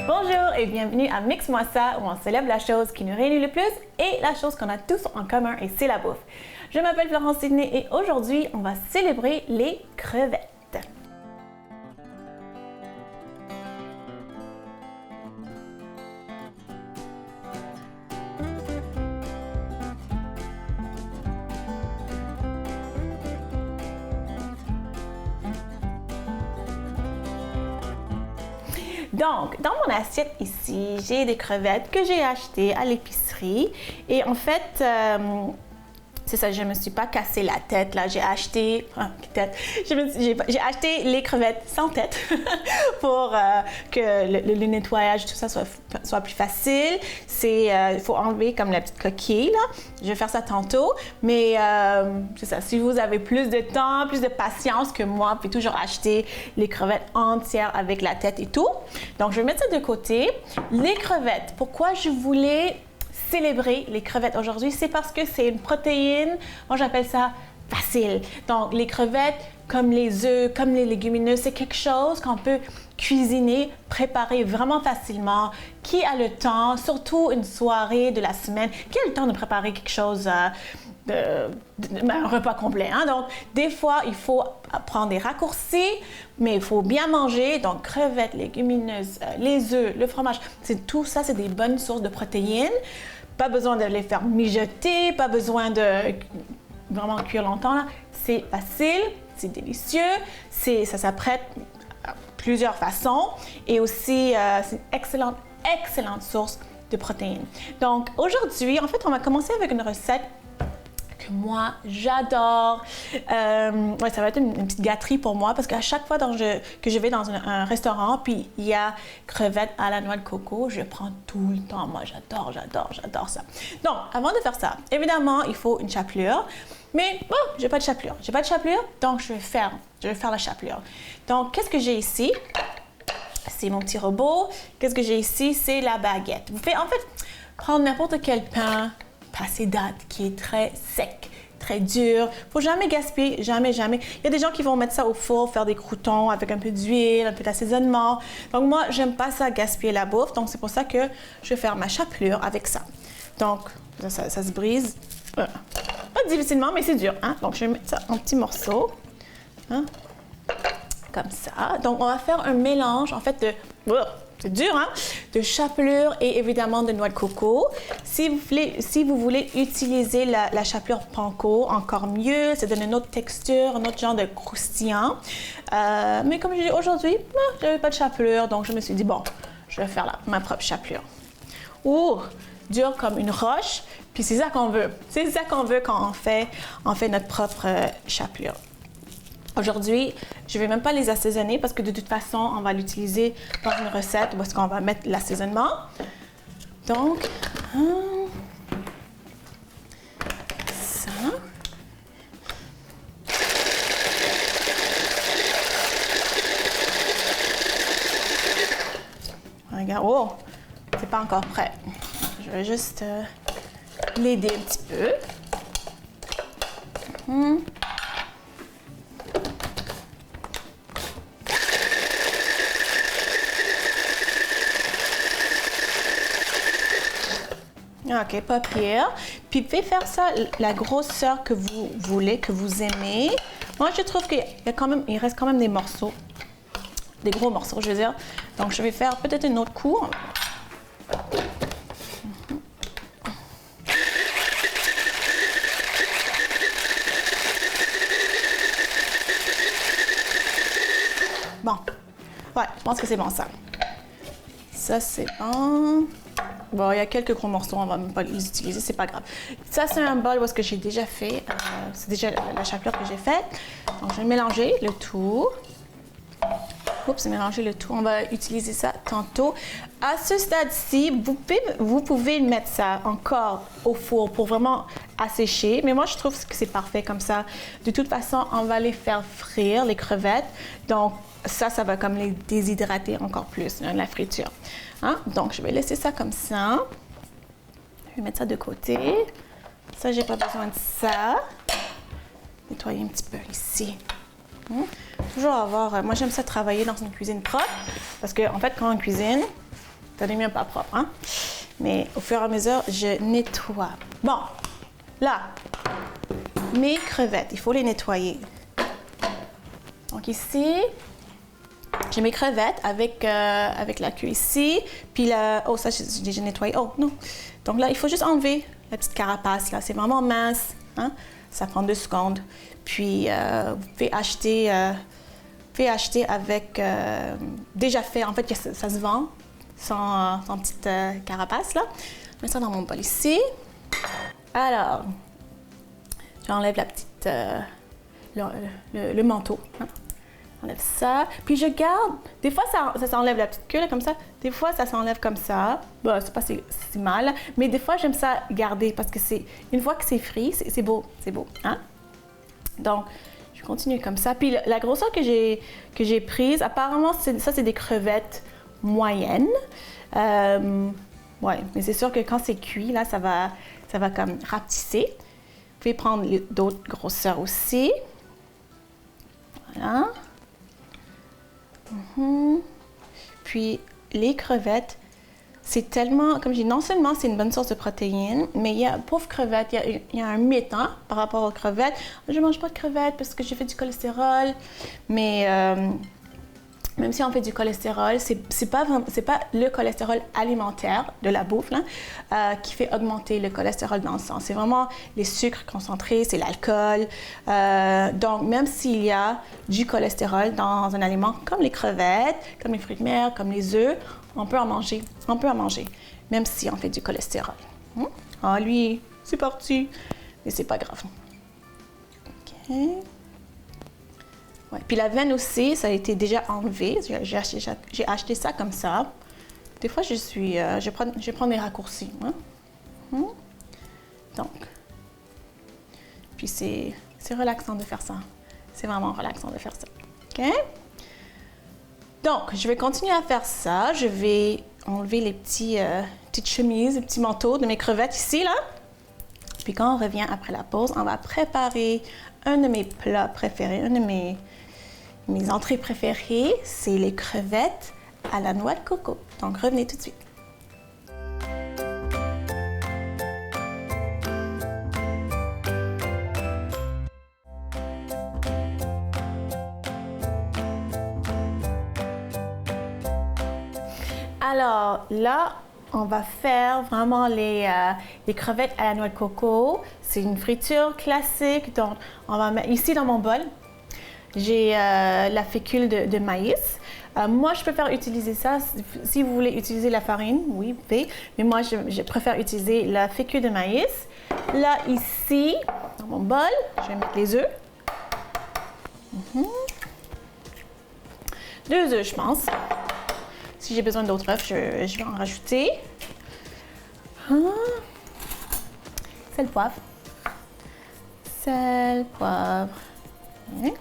Bonjour et bienvenue à Mix-moi ça où on célèbre la chose qui nous réunit le plus et la chose qu'on a tous en commun et c'est la bouffe. Je m'appelle Florence Sidney et aujourd'hui on va célébrer les crevettes. Donc, dans mon assiette ici, j'ai des crevettes que j'ai achetées à l'épicerie. Et en fait, c'est ça, je ne me suis pas cassé la tête. Là, j'ai acheté... j'ai acheté les crevettes sans tête pour que le nettoyage, tout ça soit plus facile. Il faut enlever comme la petite coquille, là. Je vais faire ça tantôt. Mais c'est ça, si vous avez plus de temps, plus de patience que moi, vous pouvez toujours acheter les crevettes entières avec la tête et tout. Donc, je vais mettre ça de côté. Les crevettes, pourquoi je voulais célébrer les crevettes aujourd'hui, c'est parce que c'est une protéine, moi j'appelle ça facile. Donc les crevettes, comme les œufs, comme les légumineuses, c'est quelque chose qu'on peut cuisiner, préparer vraiment facilement. Qui a le temps, surtout une soirée de la semaine, qui a le temps de préparer quelque chose, un repas complet. Hein? Donc des fois, il faut prendre des raccourcis, mais il faut bien manger. Donc crevettes, légumineuses, les œufs, le fromage, tout ça, c'est des bonnes sources de protéines. Pas besoin de les faire mijoter, pas besoin de vraiment cuire longtemps. Là. C'est facile, c'est délicieux, ça s'apprête à plusieurs façons et aussi c'est une excellente source de protéines. Donc aujourd'hui, en fait, on va commencer avec une recette que moi, j'adore. Ouais, ça va être une petite gâterie pour moi parce qu'à chaque fois que je vais dans un restaurant puis il y a crevettes à la noix de coco, je prends tout le temps. Moi, j'adore ça. Donc, avant de faire ça, évidemment, il faut une chapelure. Mais bon, j'ai pas de chapelure, donc je vais faire la chapelure. Donc, qu'est-ce que j'ai ici? C'est mon petit robot. Qu'est-ce que j'ai ici? C'est la baguette. Vous pouvez en fait prendre n'importe quel pain passé date, qui est très sec, très dur. Faut jamais gaspiller, jamais. Il y a des gens qui vont mettre ça au four, faire des croûtons avec un peu d'huile, un peu d'assaisonnement. Donc moi, j'aime pas ça gaspiller la bouffe, donc c'est pour ça que je vais faire ma chapelure avec ça. Donc, ça se brise. Pas difficilement, mais c'est dur. Hein? Donc, je vais mettre ça en petits morceaux. Hein? Comme ça. Donc, on va faire un mélange, en fait, c'est dur, hein? De chapelure et évidemment de noix de coco. Si vous voulez utiliser la chapelure panko, encore mieux. Ça donne une autre texture, un autre genre de croustillant. Mais comme je dis aujourd'hui, je n'avais pas de chapelure, donc je me suis dit, bon, je vais faire ma propre chapelure. Ouh, dur comme une roche. Puis c'est ça qu'on veut. C'est ça qu'on veut quand on fait notre propre chapelure. Aujourd'hui, je ne vais même pas les assaisonner parce que de toute façon, on va l'utiliser dans une recette où est-ce qu'on va mettre l'assaisonnement. Donc, ça. Regarde, oh, c'est pas encore prêt. Je vais juste l'aider un petit peu. OK, pas pire. Puis, vous pouvez faire ça la grosseur que vous voulez, que vous aimez. Moi, je trouve qu'il reste quand même des morceaux, des gros morceaux, je veux dire. Donc, je vais faire peut-être un autre coup. Bon. Ouais, je pense que c'est bon, ça. Ça, c'est bon. Bon, il y a quelques gros morceaux, on va même pas les utiliser, c'est pas grave. Ça, c'est un bol où est-ce que j'ai déjà fait. C'est déjà la chapelure que j'ai faite. Donc, je vais mélanger le tout. Oups, mélanger le tout. On va utiliser ça tantôt. À ce stade-ci, vous pouvez mettre ça encore au four pour vraiment assécher. Mais moi, je trouve que c'est parfait comme ça. De toute façon, on va les faire frire, les crevettes. Donc, ça va comme les déshydrater encore plus, hein, la friture. Hein? Donc, je vais laisser ça comme ça. Je vais mettre ça de côté. Ça, j'ai pas besoin de ça. Nettoyer un petit peu ici. Toujours avoir... moi, j'aime ça travailler dans une cuisine propre parce que, en fait, quand on cuisine, ça devient pas propre, hein? Mais au fur et à mesure, je nettoie. Bon, là, mes crevettes, il faut les nettoyer. Donc ici, j'ai mes crevettes avec la queue ici. Puis là, oh ça j'ai déjà nettoyé. Oh non. Donc là, il faut juste enlever la petite carapace là. C'est vraiment mince. Hein? Ça prend 2 secondes. Puis vous pouvez acheter avec déjà fait. En fait, ça se vend sans petite carapace là. Je mets ça dans mon bol ici. Alors, j'enlève la petite le manteau. Hein? J'enlève ça. Puis je garde. Des fois, ça s'enlève la petite queue, là, comme ça. Des fois, ça s'enlève comme ça. Bon, c'est pas si mal. Mais des fois, j'aime ça garder parce que une fois que c'est frit, c'est beau. C'est beau. Hein? Donc, je continue comme ça. Puis la grosseur que j'ai prise, apparemment, ça, c'est des crevettes moyennes. Ouais, mais c'est sûr que quand c'est cuit, là, ça va comme rapetisser. Vous pouvez prendre d'autres grosseurs aussi. Voilà. Puis les crevettes, c'est tellement, comme je dis, non seulement c'est une bonne source de protéines, mais pauvre crevette, il y a un mythe hein, par rapport aux crevettes. Je mange pas de crevettes parce que j'ai fait du cholestérol, mais même si on fait du cholestérol, c'est pas le cholestérol alimentaire de la bouffe là, qui fait augmenter le cholestérol dans le sang. C'est vraiment les sucres concentrés, c'est l'alcool. Donc, même s'il y a du cholestérol dans un aliment comme les crevettes, comme les fruits de mer, comme les œufs, on peut en manger. On peut en manger, même si on fait du cholestérol. Ah, lui, c'est parti. Mais c'est pas grave. OK. Ouais. Puis la veine aussi, ça a été déjà enlevé. J'ai acheté ça comme ça. Des fois, je prends des raccourcis. Hein? Donc, puis c'est relaxant de faire ça. C'est vraiment relaxant de faire ça. OK? Donc, je vais continuer à faire ça. Je vais enlever les petites chemises, les petits manteaux de mes crevettes ici, là. Puis quand on revient après la pause, on va préparer un de mes plats préférés, un de mes entrées préférées, c'est les crevettes à la noix de coco. Donc, revenez tout de suite. Alors, là, on va faire vraiment les crevettes à la noix de coco. C'est une friture classique. Donc, on va mettre ici dans mon bol. J'ai la fécule de maïs. Moi, je préfère utiliser ça. Si vous voulez utiliser la farine, oui, vous pouvez. Mais moi, je préfère utiliser la fécule de maïs. Là, ici, dans mon bol, je vais mettre les œufs. 2 œufs, je pense. Si j'ai besoin d'autres œufs, je vais en rajouter. Sel, poivre. Sel, poivre. Okay.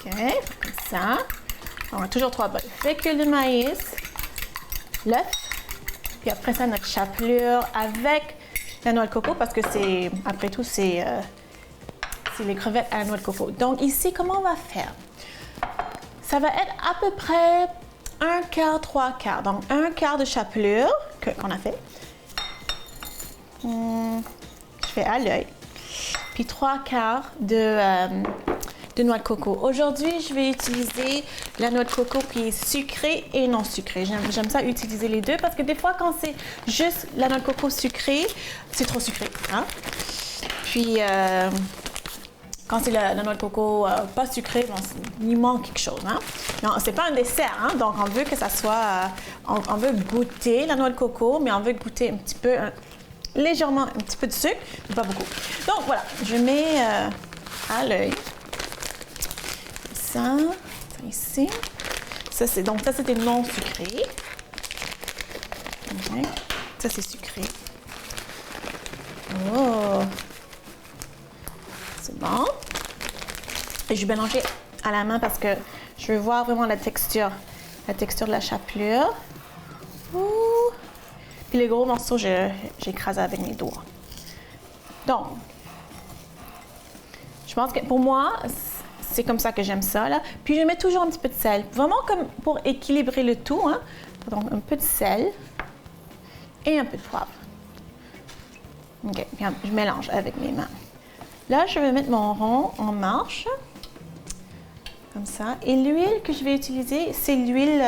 OK, comme ça. On a toujours 3 bols. Fécule de maïs, l'œuf, puis après ça, notre chapelure avec la noix de coco parce que après tout, c'est les crevettes à la noix de coco. Donc ici, comment on va faire? Ça va être à peu près 1/4, 3/4. Donc 1/4 de chapelure qu'on a fait. Je fais à l'œil. Puis 3/4 de noix de coco. Aujourd'hui, je vais utiliser la noix de coco qui est sucrée et non sucrée. J'aime ça utiliser les deux parce que des fois, quand c'est juste la noix de coco sucrée, c'est trop sucré. Hein? Puis, quand c'est la noix de coco pas sucrée, bon, il manque quelque chose. Hein? Non, c'est pas un dessert, hein? Donc on veut que ça soit... on veut goûter la noix de coco, mais on veut goûter un petit peu, légèrement, un petit peu de sucre, mais pas beaucoup. Donc voilà, je mets à l'œil. Ça ici. Donc ça, c'était non sucré. Okay. Ça, c'est sucré. Oh! C'est bon. Et je vais mélanger à la main parce que je veux voir vraiment la texture de la chapelure. Ouh. Puis les gros morceaux, j'écrase avec mes doigts. Donc, Je pense que pour moi, c'est comme ça que j'aime ça, là. Puis je mets toujours un petit peu de sel, vraiment comme pour équilibrer le tout, hein. Donc un peu de sel et un peu de poivre. OK, puis je mélange avec mes mains. Là, je vais mettre mon rond en marche, comme ça. Et l'huile que je vais utiliser, c'est l'huile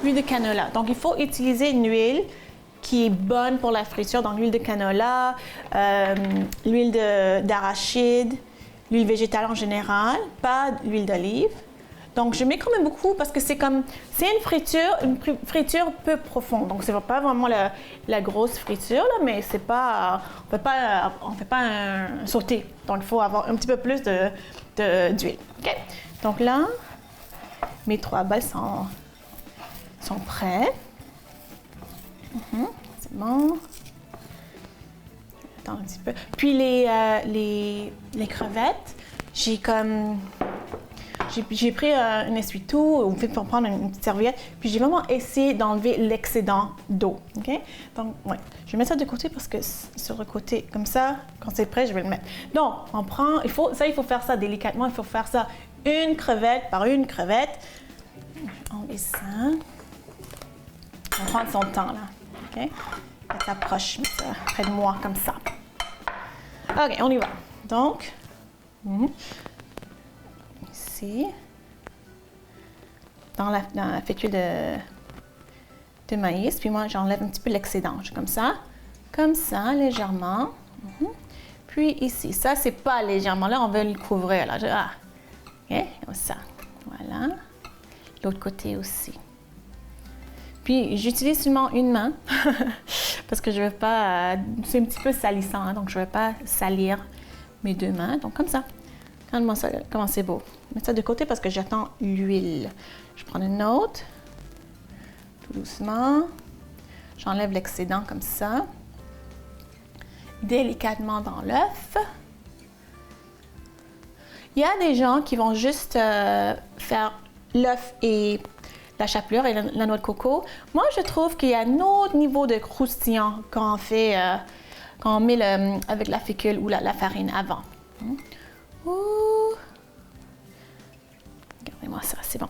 de canola. Donc, il faut utiliser une huile qui est bonne pour la friture. Donc, l'huile de canola, l'huile d'arachide, l'huile végétale en général, pas l'huile d'olive. Donc, je mets quand même beaucoup parce que c'est une friture peu profonde. Donc, c'est pas vraiment la grosse friture, là, mais c'est pas, on fait pas un sauté. Donc, il faut avoir un petit peu plus d'huile. OK? Donc là, mes 3 bols sont prêts. C'est bon. Attends un petit peu. Puis les crevettes, j'ai pris un essuie-tout, ou pour prendre une petite serviette, puis j'ai vraiment essayé d'enlever l'excédent d'eau. OK? Donc, ouais. Je vais mettre ça de côté parce que sur le côté, comme ça, quand c'est prêt, je vais le mettre. Donc, on prend, il faut faire ça délicatement, il faut faire ça une crevette par une crevette. On met ça. On prend son temps, là. OK? On s'approche près de moi, comme ça. OK, on y va. Donc, ici, dans la fécule de maïs, puis moi, j'enlève un petit peu l'excédent, comme ça, légèrement. Puis ici, ça, c'est pas légèrement, là, on veut le couvrir, là. OK, comme ça, voilà. L'autre côté aussi. Puis, j'utilise seulement une main, parce que je ne veux pas, c'est un petit peu salissant, hein, donc je ne veux pas salir mes 2 mains, donc comme ça. Regarde-moi ça, comment c'est beau. Je mets ça de côté parce que j'attends l'huile. Je prends une autre, tout doucement. J'enlève l'excédent comme ça. Délicatement dans l'œuf. Il y a des gens qui vont juste faire l'œuf et la chapelure et la noix de coco. Moi, je trouve qu'il y a un autre niveau de croustillant quand on met avec la fécule ou la farine avant. Regardez-moi ça, c'est bon.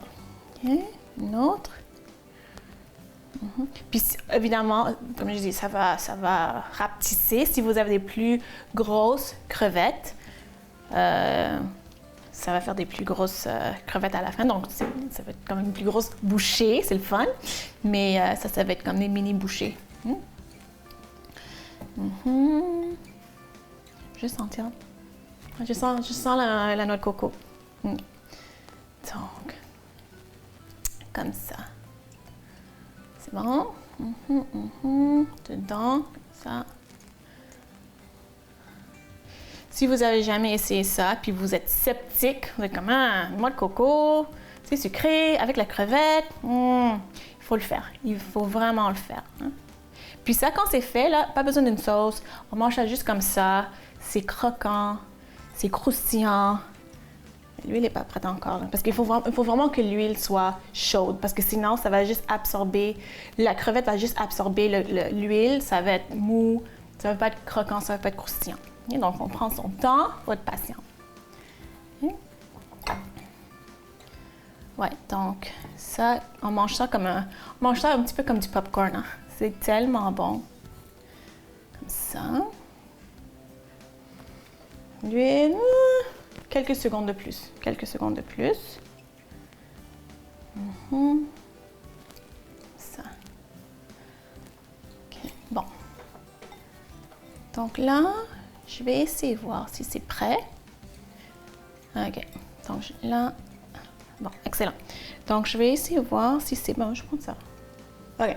Okay. Une autre. Puis évidemment, comme je dis, ça va rapetisser. Si vous avez des plus grosses crevettes, ça va faire des plus grosses crevettes à la fin. Donc, ça va être comme une plus grosse bouchée, c'est le fun. Mais ça va être comme des mini bouchées. Je sens, tiens. Je sens la noix de coco. Donc, comme ça. C'est bon. Dedans, ça. Si vous n'avez jamais essayé ça, puis vous êtes sceptique, vous êtes comme noix de coco, c'est sucré, avec la crevette, il faut le faire. Il faut vraiment le faire. Hein? Puis ça, quand c'est fait, là, pas besoin d'une sauce. On mange ça juste comme ça. C'est croquant, c'est croustillant. L'huile n'est pas prête encore, là, parce qu'il faut vraiment que l'huile soit chaude, parce que sinon, ça va juste absorber, la crevette va juste absorber l'huile, ça va être mou, ça va pas être croquant, ça va pas être croustillant. Et donc, on prend son temps, faut être patient. Ouais, donc ça, on mange ça un petit peu comme du popcorn. Hein. C'est tellement bon. Comme ça. L'huile. Quelques secondes de plus. Ça. OK, bon. Donc là, je vais essayer de voir si c'est prêt. OK. Donc là, bon, excellent. Donc je vais essayer de voir si c'est bon. Je prends ça. OK.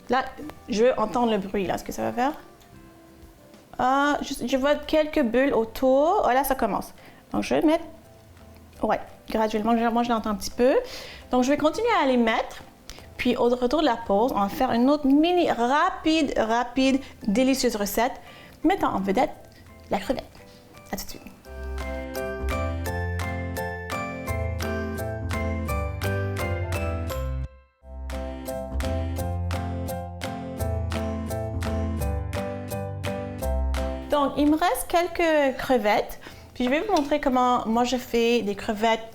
Là, je veux entendre le bruit, là. Ce que ça va faire? Je vois quelques bulles autour. Oh, là, ça commence. Donc, je vais mettre, graduellement, moi je l'entends un petit peu. Donc, je vais continuer à les mettre. Puis, au retour de la pause, on va faire une autre mini, rapide, délicieuse recette, mettant en vedette la crevette. À tout de suite. Donc, il me reste quelques crevettes. Puis je vais vous montrer comment moi je fais des crevettes.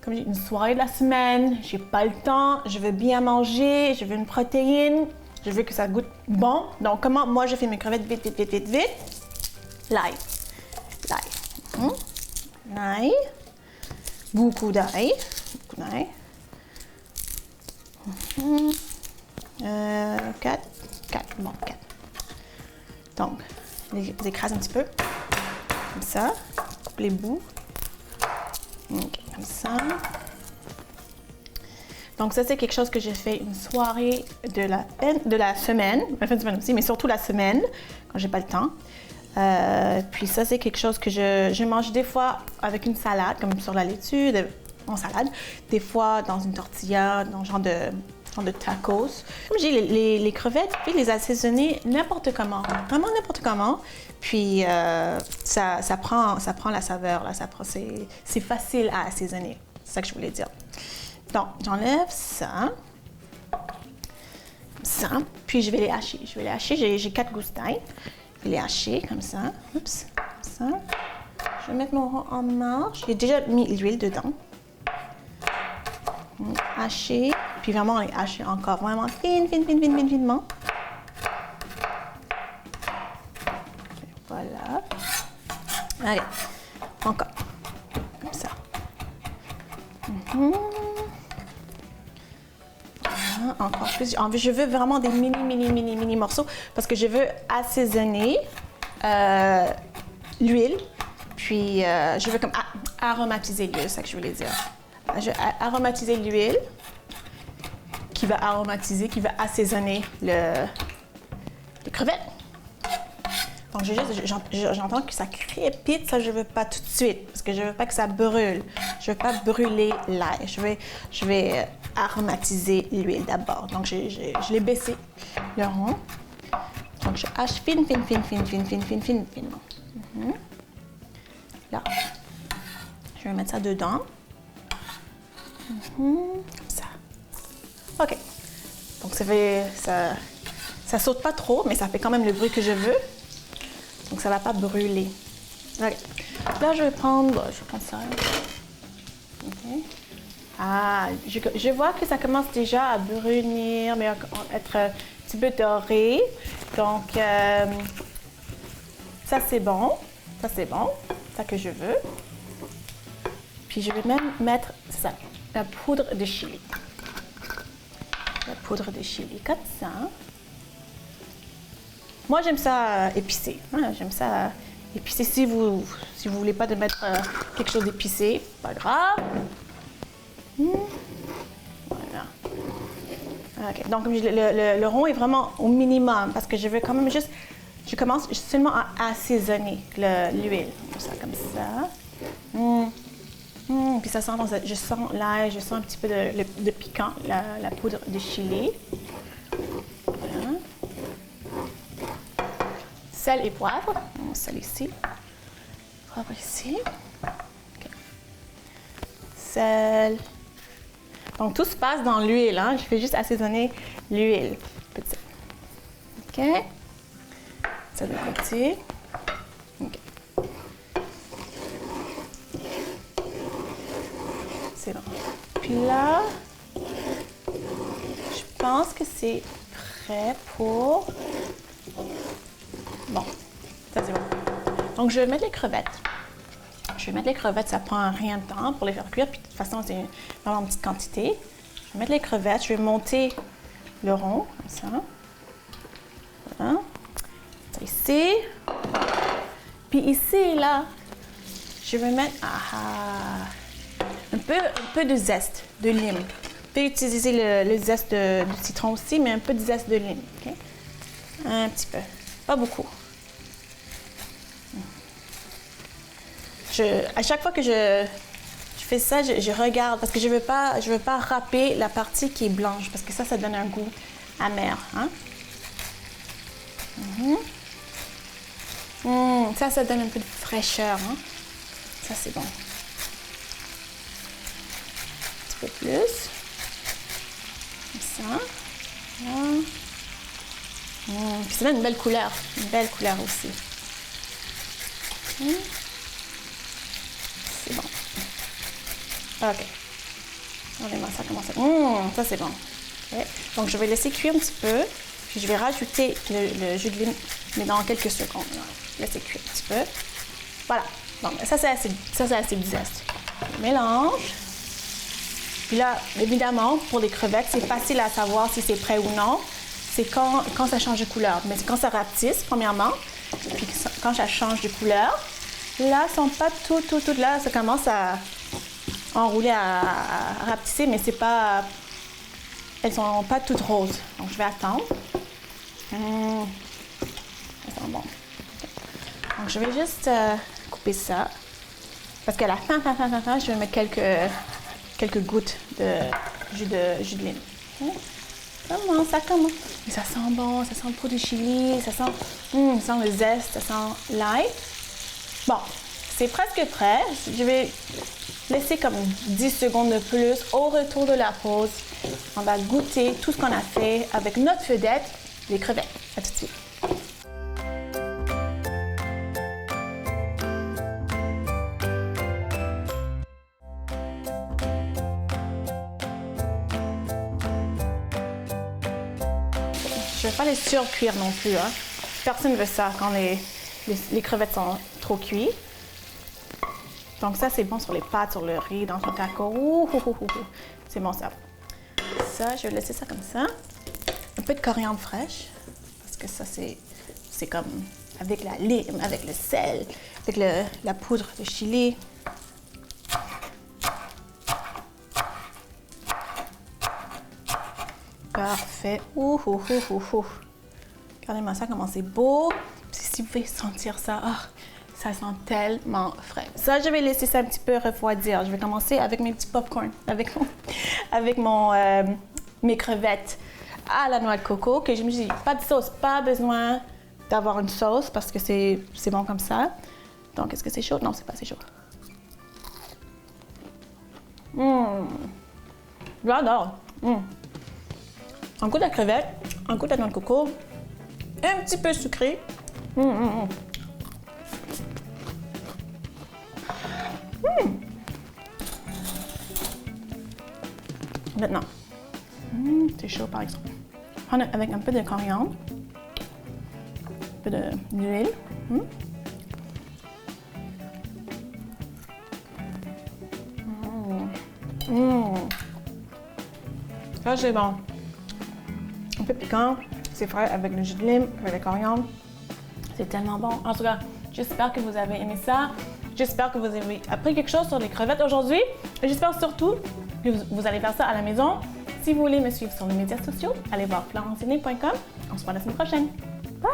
Comme une soirée de la semaine, j'ai pas le temps, je veux bien manger, je veux une protéine, je veux que ça goûte bon. Donc comment moi je fais mes crevettes vite, vite, vite, vite, vite. L'ail. L'ail. L'ail. Beaucoup d'ail. Beaucoup d'ail. 4. Bon, 4. Donc, je les écrase un petit peu. Comme ça. Coupe les bouts. Ok, comme ça. Donc, ça, c'est quelque chose que j'ai fait une soirée de la semaine. La fin de semaine aussi, mais surtout la semaine, quand j'ai pas le temps. Puis ça, c'est quelque chose que je mange des fois avec une salade, comme sur la laitue, en salade. Des fois dans une tortilla, dans genre de tacos. Comme j'ai les crevettes, puis les assaisonner n'importe comment, vraiment n'importe comment. Puis ça prend la saveur, là, c'est facile à assaisonner. C'est ça que je voulais dire. Donc, j'enlève ça. Ça. Puis je vais les hacher. J'ai 4 gousses d'ail. Je vais les hacher comme ça. Oups. Comme ça. Je vais mettre mon rond en marche. J'ai déjà mis l'huile dedans. Hacher. Puis vraiment, les hacher encore vraiment finement. Voilà. Allez. Encore. Comme ça. Voilà, encore plus. Je veux vraiment des mini morceaux parce que je veux assaisonner l'huile. Puis je veux comme aromatiser l'huile, c'est ça que je voulais dire. Je vais aromatiser l'huile qui va assaisonner les crevettes. Donc j'entends que ça crépite, ça je veux pas tout de suite parce que je veux pas que ça brûle. Je veux pas brûler l'ail. Je vais aromatiser l'huile d'abord. Donc je l'ai baissé le rond. Donc je hache finement. Là, je vais mettre ça dedans. Comme ça. OK. Donc ça saute pas trop, mais ça fait quand même le bruit que je veux. Donc ça va pas brûler. OK. Là, je vais prendre ça. OK. Ah, je vois que ça commence déjà à brunir, mais à être un petit peu doré. Donc, ça c'est bon. C'est ça que je veux. Puis je vais même mettre la poudre de chili. Comme ça. Moi, j'aime ça épicé. J'aime ça épicé. Si vous voulez pas de mettre quelque chose d'épicé, pas grave. Voilà. OK. Donc, le rond est vraiment au minimum parce que je veux quand même juste... Je commence seulement à assaisonner l'huile. Comme ça. Puis ça sent, je sens l'ail, je sens un petit peu de piquant, la poudre de chili. Voilà. Sel et poivre. Sel ici. Poivre ici. Okay. Sel. Donc tout se passe dans l'huile. Hein? Je fais juste assaisonner l'huile. Petit. OK. Ça de côté. OK. C'est bon. Puis là, je pense que c'est prêt pour... Bon, ça c'est bon. Donc, je vais mettre les crevettes. Ça prend rien de temps pour les faire cuire. Puis de toute façon, c'est vraiment une petite quantité. Je vais mettre les crevettes. Je vais monter le rond, comme ça. Voilà. Ça ici. Puis ici, là, je vais mettre un peu de zeste de lime. Vous pouvez utiliser le zeste du citron aussi, mais un peu de zeste de lime. Okay? Un petit peu. Pas beaucoup. À chaque fois que je fais ça, je regarde parce que je veux pas râper la partie qui est blanche parce que ça donne un goût amer. Hein? Ça donne un peu de fraîcheur. Hein? Ça, c'est bon. Un petit peu plus. Comme ça. Voilà. Puis ça donne une belle couleur. Une belle couleur aussi. OK. Regardez-moi ça, comment ça... ça, c'est bon. Okay. Donc, je vais laisser cuire un petit peu. Puis, je vais rajouter le jus de lime, mais dans quelques secondes. Laissez cuire un petit peu. Voilà. Bon, ça, c'est assez digeste. Je mélange. Puis là, évidemment, pour les crevettes, c'est facile à savoir si c'est prêt ou non. C'est quand ça change de couleur. Mais c'est quand ça rapetisse, premièrement. Puis quand ça change de couleur, là, elles sont pas toutes là. Ça commence à enrouler, à rapetisser, mais c'est pas... Elles sont pas toutes roses. Donc, je vais attendre. Elles sont bonnes. Donc, je vais juste couper ça. Parce qu'à la fin, je vais mettre quelques gouttes de jus de lime. Ça commence. Et ça sent bon, ça sent le pot de chili, ça sent le zeste, ça sent l'ail. Bon, c'est presque prêt. Je vais laisser comme 10 secondes de plus. Au retour de la pause, on va goûter tout ce qu'on a fait avec notre vedette, les crevettes. À tout de suite. Je ne vais pas les surcuire non plus. Hein. Personne ne veut ça quand les crevettes sont trop cuites. Donc ça, c'est bon sur les pâtes, sur le riz, dans ton taco. C'est bon ça. Ça, je vais laisser ça comme ça. Un peu de coriandre fraîche. Parce que ça, c'est comme avec la lime, avec le sel, avec la poudre de chili. Parfait. Regardez-moi ça, comment c'est beau. Si vous pouvez sentir ça, ça sent tellement frais. Ça, je vais laisser ça un petit peu refroidir. Je vais commencer avec mes petits popcorn, avec mes crevettes à la noix de coco, que je me dis, pas de sauce, pas besoin d'avoir une sauce parce que c'est bon comme ça. Donc, est-ce que c'est chaud? Non, c'est pas assez chaud. J'adore. Un goût de la crevette, un goût de la noix de coco, un petit peu sucré. Maintenant, c'est chaud par exemple. Prendre avec un peu de coriandre, un peu d'huile. Ça, c'est bon. Un peu piquant, c'est frais avec le jus de lime, avec le coriandre. C'est tellement bon. En tout cas, j'espère que vous avez aimé ça. J'espère que vous avez appris quelque chose sur les crevettes aujourd'hui. Et j'espère surtout que vous allez faire ça à la maison. Si vous voulez me suivre sur les médias sociaux, allez voir florenceiney.com. On se voit la semaine prochaine. Bye!